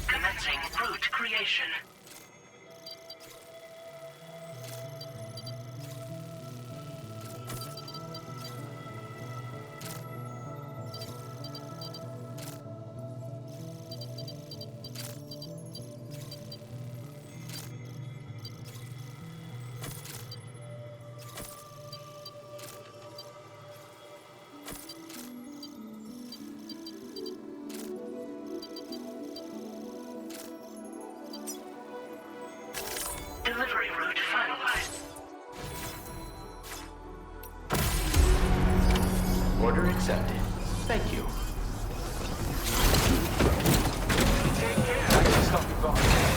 Commencing route creation. Delivery route finalized. Order accepted. Thank you. Take care. I can stop you going.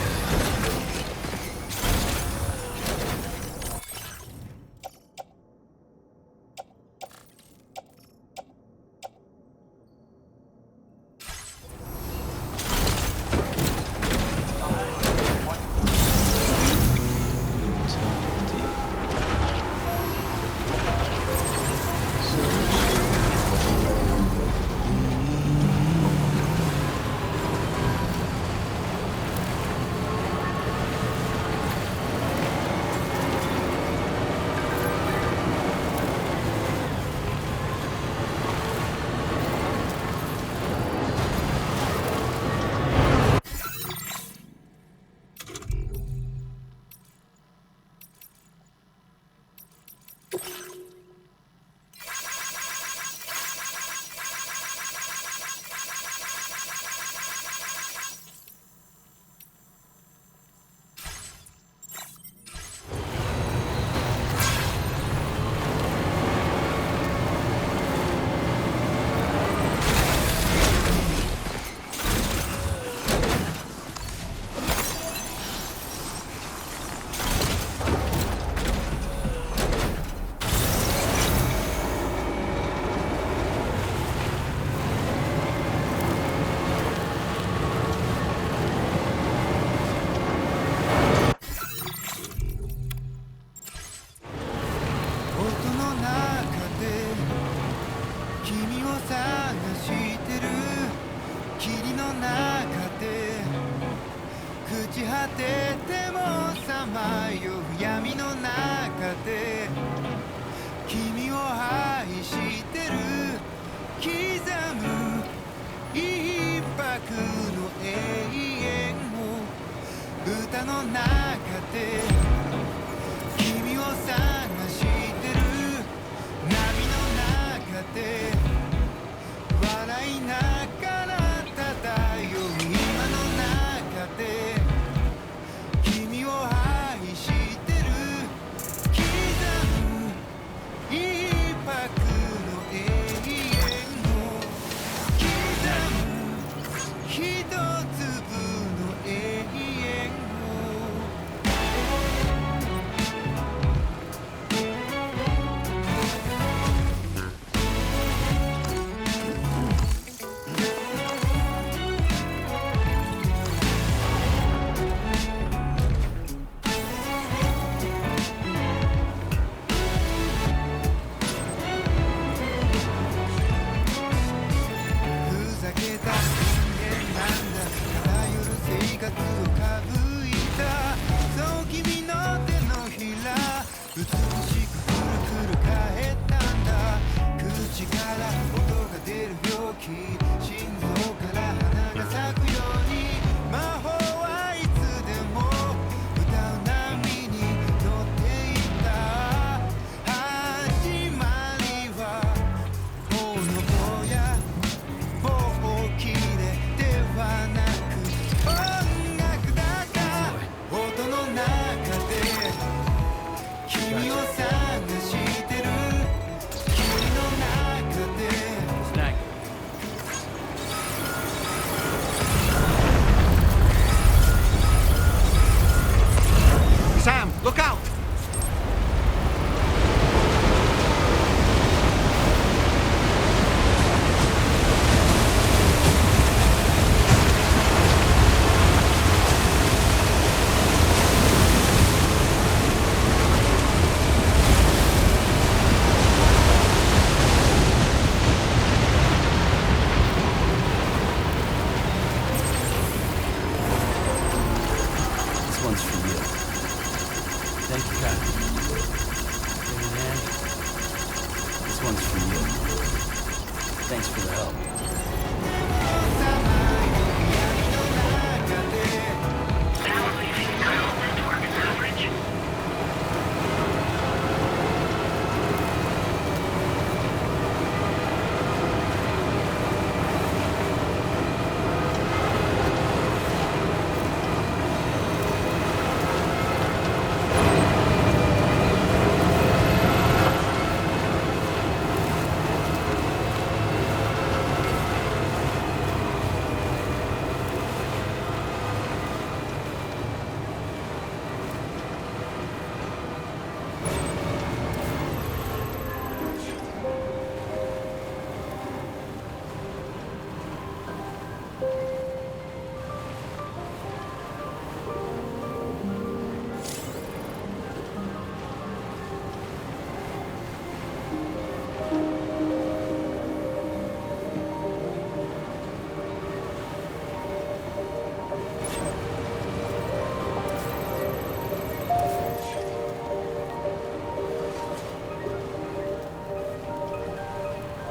Now leaving ground network coverage.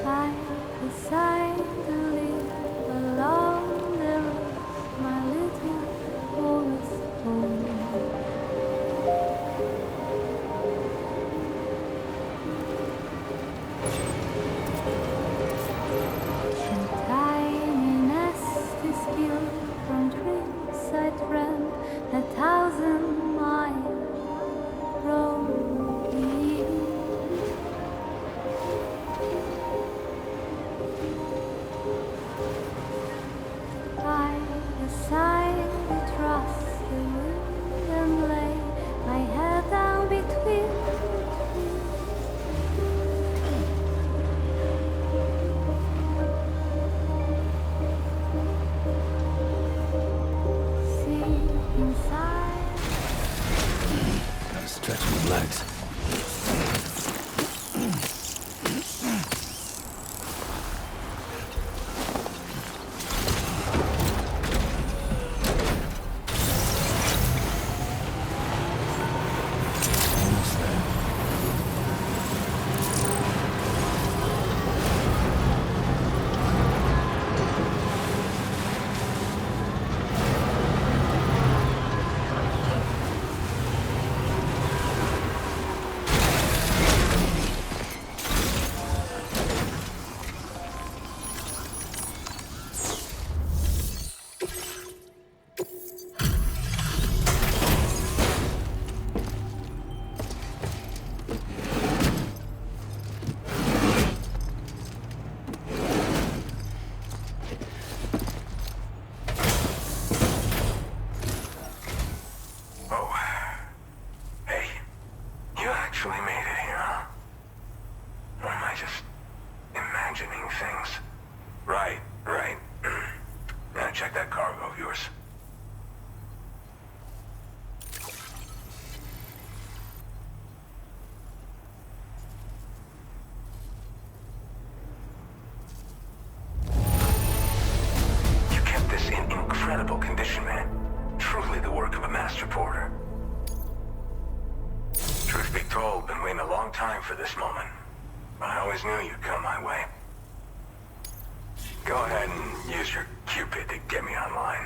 I decide to live along the road, my little forest home. The tiny nest is built from dreams I dreamt 1,000 miles from the I decide to trust the wind and lay my head down between the trees. See inside. Gotta stretch my legs. Almost there. Oh. Hey, you actually made it here, huh? Or am I just imagining things? Right. Now check that cargo of yours. You kept this in incredible condition, man. Truly the work of a master porter. Truth be told, been waiting a long time for this moment. But I always knew you'd come my way. Go ahead and use your Cupid to get me online.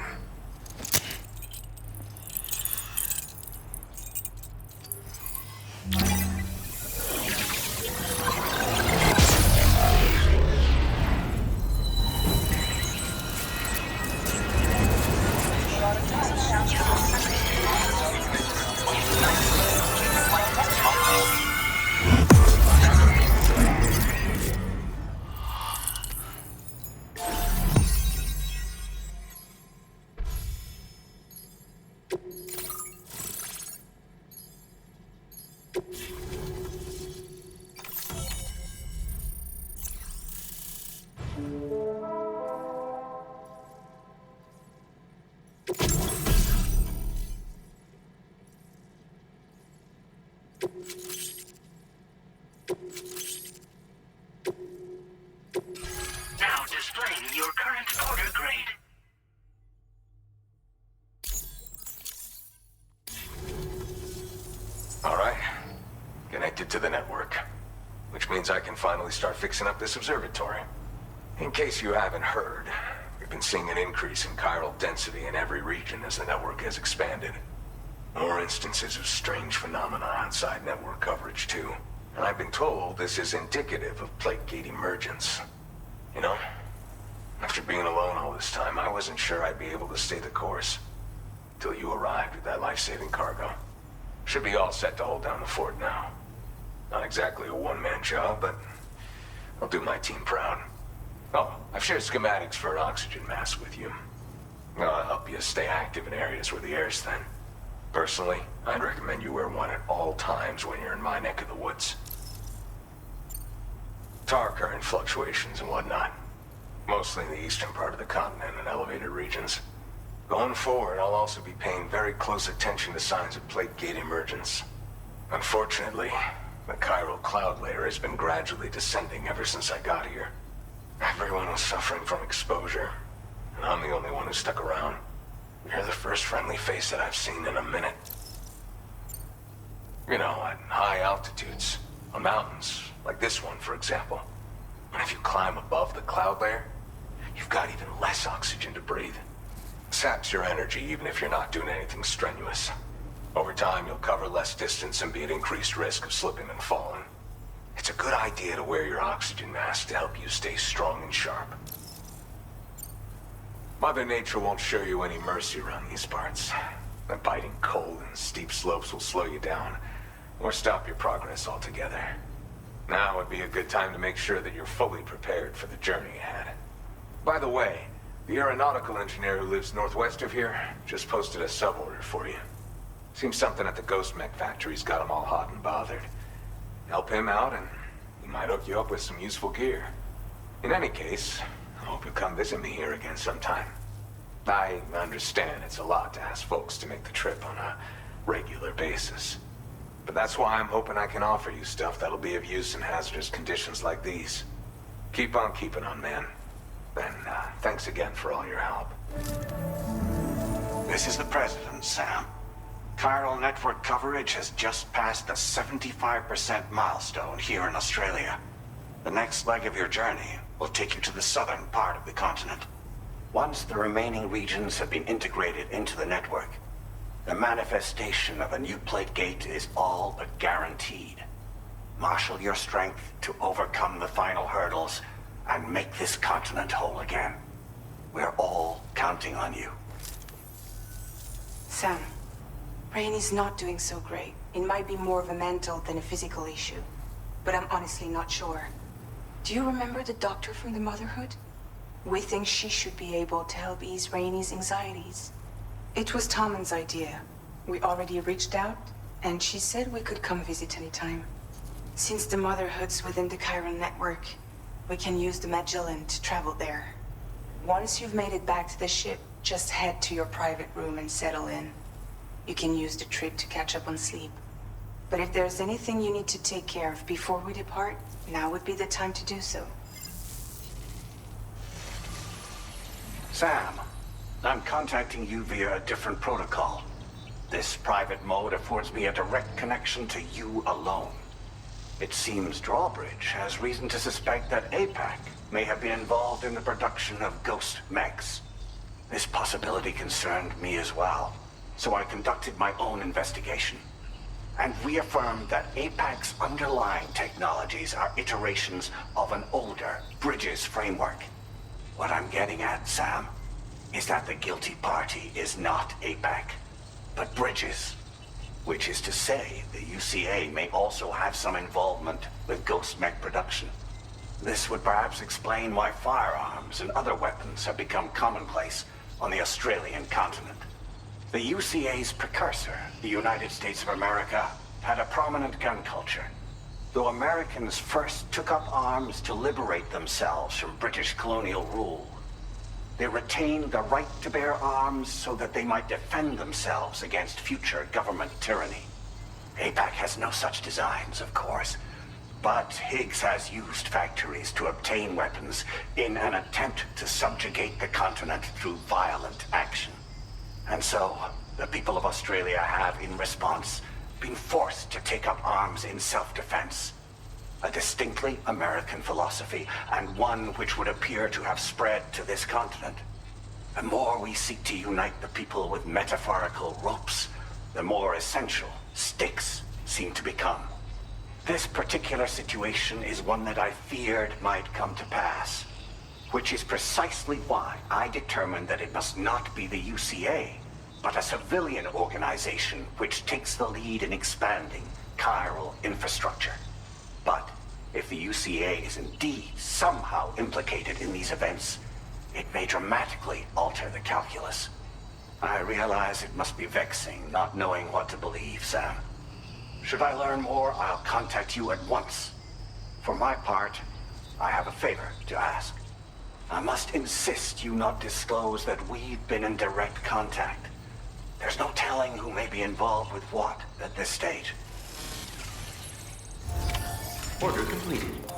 Now displaying your current order grade. All right. Connected to the network. Which means I can finally start fixing up this observatory. In case you haven't heard, we've been seeing an increase in chiral density in every region as the network has expanded. More instances of strange phenomena outside network coverage, too. And I've been told this is indicative of plate gate emergence. You know, after being alone all this time, I wasn't sure I'd be able to stay the course. Till you arrived with that life-saving cargo. Should be all set to hold down the fort now. Not exactly a one-man job, but I'll do my team proud. Oh, I've shared schematics for an oxygen mask with you. I'll help you stay active in areas where the air's thin. Personally, I'd recommend you wear one at all times when you're in my neck of the woods. Tar current fluctuations and whatnot. Mostly in the eastern part of the continent and elevated regions. Going forward, I'll also be paying very close attention to signs of plate gate emergence. Unfortunately, the chiral cloud layer has been gradually descending ever since I got here. Everyone was suffering from exposure, and I'm the only one who stuck around. You're the first friendly face that I've seen in a minute. You know, at high altitudes, on mountains, like this one, for example. And if you climb above the cloud layer, you've got even less oxygen to breathe. Saps your energy even if you're not doing anything strenuous. Over time, you'll cover less distance and be at increased risk of slipping and falling. It's a good idea to wear your oxygen mask to help you stay strong and sharp. Mother Nature won't show you any mercy around these parts. The biting cold and steep slopes will slow you down, or stop your progress altogether. Now would be a good time to make sure that you're fully prepared for the journey ahead. By the way, the aeronautical engineer who lives northwest of here just posted a sub-order for you. Seems something at the Ghost Mech factory's got him all hot and bothered. Help him out and he might hook you up with some useful gear. In any case, I hope you'll come visit me here again sometime. I understand it's a lot to ask folks to make the trip on a regular basis. But that's why I'm hoping I can offer you stuff that'll be of use in hazardous conditions like these. Keep on keeping on, man. And thanks again for all your help. This is the President, Sam. Chiral network coverage has just passed the 75% milestone here in Australia. The next leg of your journey will take you to the southern part of the continent. Once the remaining regions have been integrated into the network, the manifestation of a new plate gate is all but guaranteed. Marshal your strength to overcome the final hurdles and make this continent whole again. We're all counting on you. Sam, Rainy's not doing so great. It might be more of a mental than a physical issue, but I'm honestly not sure. Do you remember the doctor from the Motherhood? We think she should be able to help ease Rainy's anxieties. It was Tommen's idea. We already reached out, and she said we could come visit anytime. Since the Motherhood's within the chiral network, we can use the Magellan to travel there. Once you've made it back to the ship, just head to your private room and settle in. You can use the trip to catch up on sleep. But if there's anything you need to take care of before we depart, now would be the time to do so. Sam, I'm contacting you via a different protocol. This private mode affords me a direct connection to you alone. It seems Drawbridge has reason to suspect that APAC may have been involved in the production of ghost mechs. This possibility concerned me as well, so I conducted my own investigation and reaffirmed that APAC's underlying technologies are iterations of an older Bridges framework. What I'm getting at, Sam, is that the guilty party is not APAC, but Bridges. Which is to say, the UCA may also have some involvement with ghost mech production. This would perhaps explain why firearms and other weapons have become commonplace on the Australian continent. The UCA's precursor, the United States of America, had a prominent gun culture. Though Americans first took up arms to liberate themselves from British colonial rule, they retained the right to bear arms so that they might defend themselves against future government tyranny. APAC has no such designs, of course, but Higgs has used factories to obtain weapons in an attempt to subjugate the continent through violent action. And so, the people of Australia have, in response, been forced to take up arms in self-defense. a distinctly American philosophy, and one which would appear to have spread to this continent. The more we seek to unite the people with metaphorical ropes, the more essential sticks seem to become. This particular situation is one that I feared might come to pass, which is precisely why I determined that it must not be the UCA, but a civilian organization which takes the lead in expanding chiral infrastructure. But if the UCA is indeed somehow implicated in these events, it may dramatically alter the calculus. I realize it must be vexing not knowing what to believe, Sam. Should I learn more, I'll contact you at once. For my part, I have a favor to ask. I must insist you not disclose that we've been in direct contact. There's no telling who may be involved with what at this stage. Order completed.